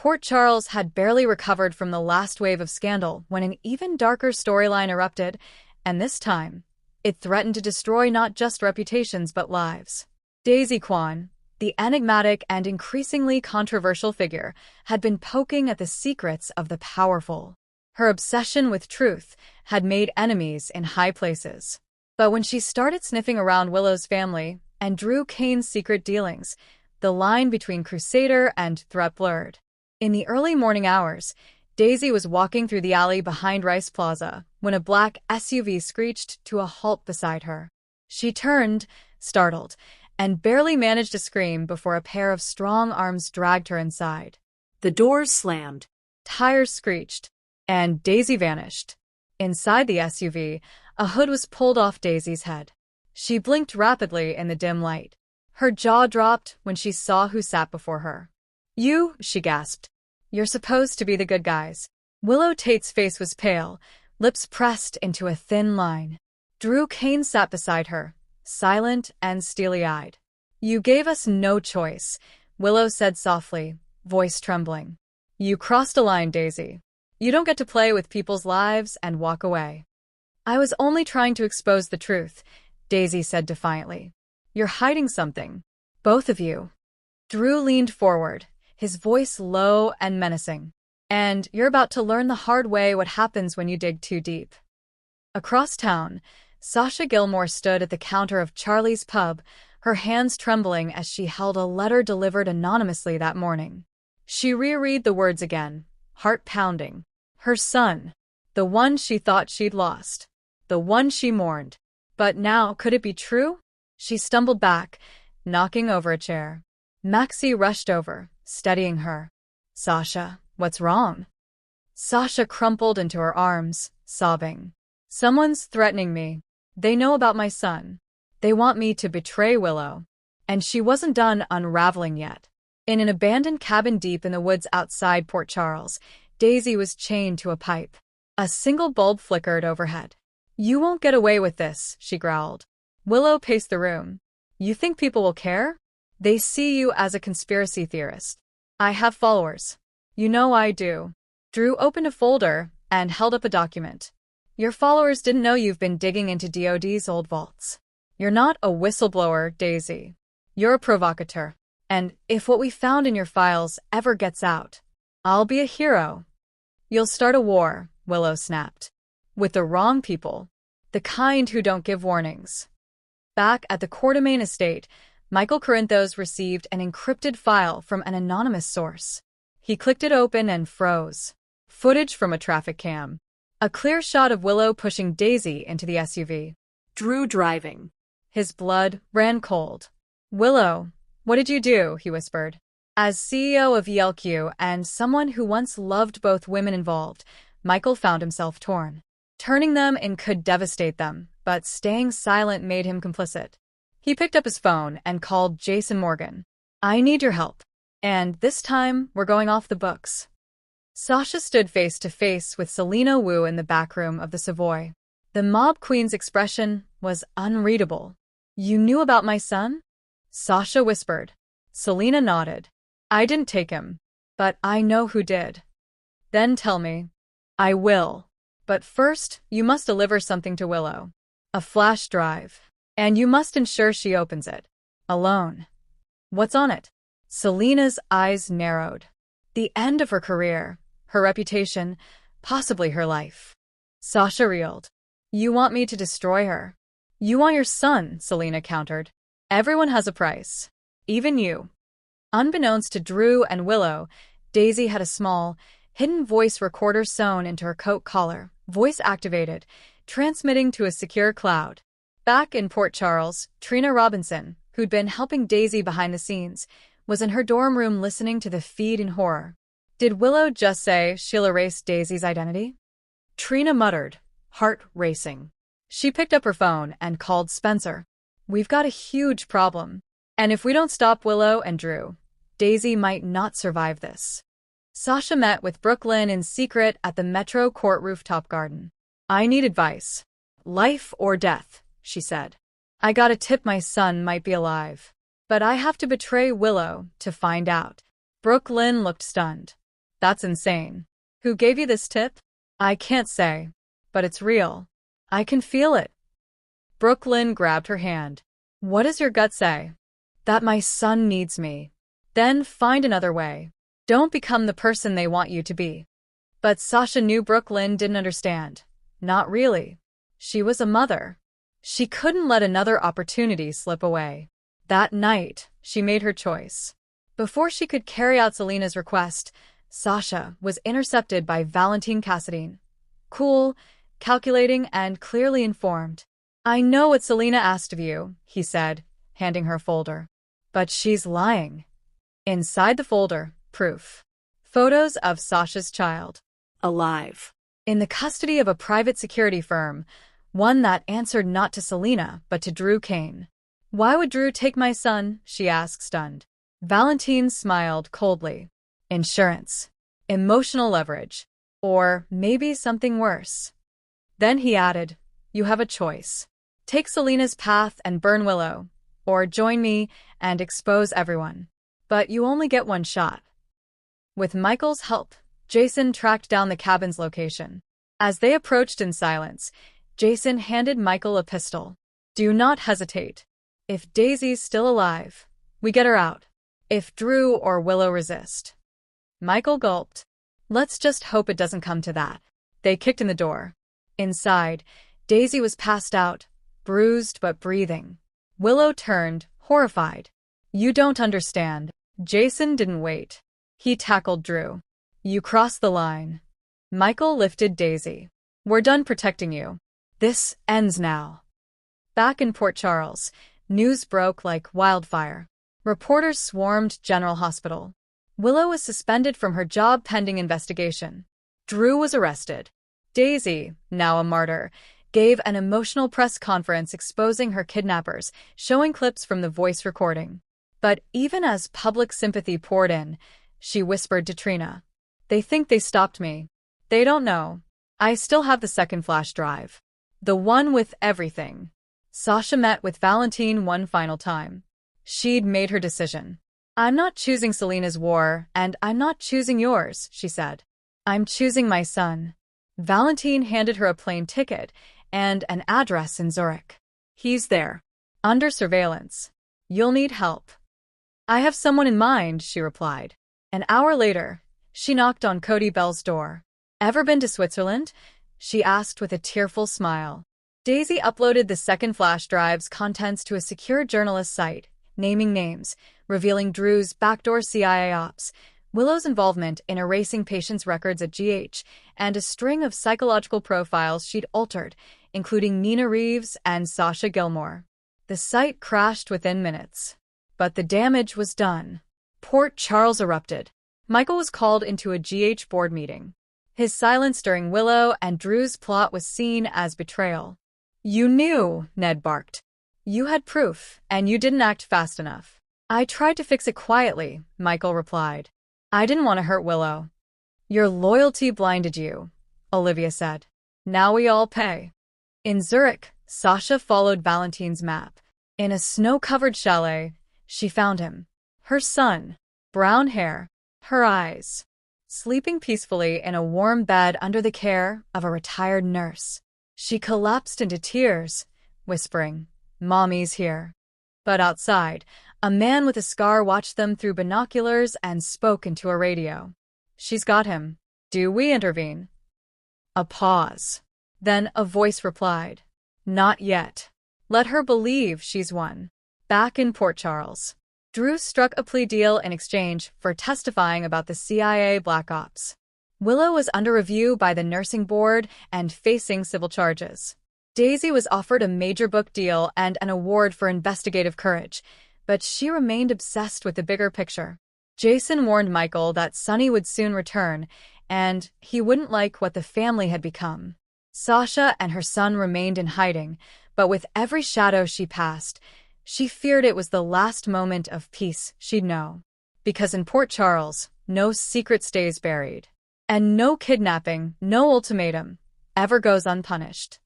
Port Charles had barely recovered from the last wave of scandal when an even darker storyline erupted, and this time, it threatened to destroy not just reputations but lives. Daisy Kwan, the enigmatic and increasingly controversial figure, had been poking at the secrets of the powerful. Her obsession with truth had made enemies in high places. But when she started sniffing around Willow's family and Drew Kane's secret dealings, the line between crusader and threat blurred. In the early morning hours, Daisy was walking through the alley behind Rice Plaza when a black SUV screeched to a halt beside her. She turned, startled, and barely managed to scream before a pair of strong arms dragged her inside. The doors slammed, tires screeched, and Daisy vanished. Inside the SUV, a hood was pulled off Daisy's head. She blinked rapidly in the dim light. Her jaw dropped when she saw who sat before her. "You," she gasped. "You're supposed to be the good guys." Willow Tate's face was pale, lips pressed into a thin line. Drew Kane sat beside her, silent and steely-eyed. "You gave us no choice," Willow said softly, voice trembling. "You crossed a line, Daisy. You don't get to play with people's lives and walk away." "I was only trying to expose the truth," Daisy said defiantly. "You're hiding something. Both of you." Drew leaned forward, his voice low and menacing. "And you're about to learn the hard way what happens when you dig too deep." Across town, Sasha Gilmore stood at the counter of Charlie's pub, her hands trembling as she held a letter delivered anonymously that morning. She reread the words again, heart pounding. Her son, the one she thought she'd lost, the one she mourned. But now, could it be true? She stumbled back, knocking over a chair. Maxie rushed over, steadying her. "Sasha, what's wrong?" Sasha crumpled into her arms, sobbing. "Someone's threatening me. They know about my son. They want me to betray Willow." And she wasn't done unraveling yet. In an abandoned cabin deep in the woods outside Port Charles, Daisy was chained to a pipe. A single bulb flickered overhead. "You won't get away with this," she growled. Willow paced the room. "You think people will care? They see you as a conspiracy theorist." "I have followers. You know I do." Drew opened a folder and held up a document. "Your followers didn't know you've been digging into DOD's old vaults. You're not a whistleblower, Daisy. You're a provocateur. And if what we found in your files ever gets out, I'll be a hero." "You'll start a war," Willow snapped. "With the wrong people. The kind who don't give warnings." Back at the Quartermain estate, Michael Corinthos received an encrypted file from an anonymous source. He clicked it open and froze. Footage from a traffic cam. A clear shot of Willow pushing Daisy into the SUV. Drew driving. His blood ran cold. "Willow, what did you do?" he whispered. As CEO of ELQ and someone who once loved both women involved, Michael found himself torn. Turning them in could devastate them, but staying silent made him complicit. He picked up his phone and called Jason Morgan. "I need your help. And this time, we're going off the books." Sasha stood face to face with Selena Wu in the back room of the Savoy. The mob queen's expression was unreadable. "You knew about my son?" Sasha whispered. Selena nodded. "I didn't take him, but I know who did." "Then tell me." "I will. But first, you must deliver something to Willow. A flash drive. And you must ensure she opens it. Alone." "What's on it?" Selena's eyes narrowed. The end of her career, her reputation, possibly her life. Sasha reeled. "You want me to destroy her?" "You want your son," Selena countered. "Everyone has a price. Even you." Unbeknownst to Drew and Willow, Daisy had a small, hidden voice recorder sewn into her coat collar, voice activated, transmitting to a secure cloud. Back in Port Charles, Trina Robinson, who'd been helping Daisy behind the scenes, was in her dorm room listening to the feed in horror. Did Willow just say she'll erase Daisy's identity? Trina muttered, heart racing. She picked up her phone and called Spencer. "We've got a huge problem. And if we don't stop Willow and Drew, Daisy might not survive this." Sasha met with Brooklyn in secret at the Metro Court rooftop garden. "I need advice. Life or death," she said. "I got a tip my son might be alive. But I have to betray Willow to find out." Brooklyn looked stunned. That's insane. Who gave you this tip? I can't say. But it's real. I can feel it. Brooklyn grabbed her hand. What does your gut say? That my son needs me. Then find another way. Don't become the person they want you to be. But Sasha knew Brooklyn didn't understand. Not really. She was a mother. She couldn't let another opportunity slip away. That night, she made her choice. Before she could carry out Selena's request, Sasha was intercepted by Valentine Cassadine. Cool, calculating, and clearly informed. I know what Selena asked of you, he said, handing her a folder. But she's lying. Inside the folder, proof. Photos of Sasha's child. Alive. In the custody of a private security firm, one that answered not to Selena, but to Drew Kane. Why would Drew take my son? She asked, stunned. Valentine smiled coldly. Insurance. Emotional leverage. Or maybe something worse. Then he added, you have a choice. Take Selena's path and burn Willow, or join me and expose everyone. But you only get one shot. With Michael's help, Jason tracked down the cabin's location. As they approached in silence, Jason handed Michael a pistol. Do not hesitate. If Daisy's still alive, we get her out. If Drew or Willow resist. Michael gulped. Let's just hope it doesn't come to that. They kicked in the door. Inside, Daisy was passed out, bruised but breathing. Willow turned, horrified. You don't understand. Jason didn't wait. He tackled Drew. You crossed the line. Michael lifted Daisy. We're done protecting you. This ends now. Back in Port Charles, news broke like wildfire. Reporters swarmed General Hospital. Willow was suspended from her job pending investigation. Drew was arrested. Daisy, now a martyr, gave an emotional press conference exposing her kidnappers, showing clips from the voice recording. But even as public sympathy poured in, she whispered to Trina, they think they stopped me. They don't know. I still have the second flash drive. The one with everything. Sasha met with Valentine one final time. She'd made her decision. I'm not choosing Selena's war, and I'm not choosing yours, she said. I'm choosing my son. Valentine handed her a plane ticket and an address in Zurich. He's there. Under surveillance. You'll need help. I have someone in mind, she replied. An hour later, she knocked on Cody Bell's door. Ever been to Switzerland? She asked with a tearful smile. Daisy uploaded the second flash drive's contents to a secure journalist site, naming names, revealing Drew's backdoor CIA ops, Willow's involvement in erasing patients' records at GH, and a string of psychological profiles she'd altered, including Nina Reeves and Sasha Gilmore. The site crashed within minutes. But the damage was done. Port Charles erupted. Michael was called into a GH board meeting. His silence during Willow and Drew's plot was seen as betrayal. You knew, Ned barked. You had proof, and you didn't act fast enough. I tried to fix it quietly, Michael replied. I didn't want to hurt Willow. Your loyalty blinded you, Olivia said. Now we all pay. In Zurich, Sasha followed Valentine's map. In a snow-covered chalet, she found him. Her son, brown hair, her eyes, sleeping peacefully in a warm bed under the care of a retired nurse. She collapsed into tears, whispering, Mommy's here. But outside, a man with a scar watched them through binoculars and spoke into a radio. She's got him. Do we intervene? A pause. Then a voice replied, Not yet. Let her believe she's won. Back in Port Charles, Drew struck a plea deal in exchange for testifying about the CIA Black Ops. Willow was under review by the nursing board and facing civil charges. Daisy was offered a major book deal and an award for investigative courage, but she remained obsessed with the bigger picture. Jason warned Michael that Sonny would soon return, and he wouldn't like what the family had become. Sasha and her son remained in hiding, but with every shadow she passed, she feared it was the last moment of peace she'd know. Because in Port Charles, no secret stays buried. And no kidnapping, no ultimatum, ever goes unpunished.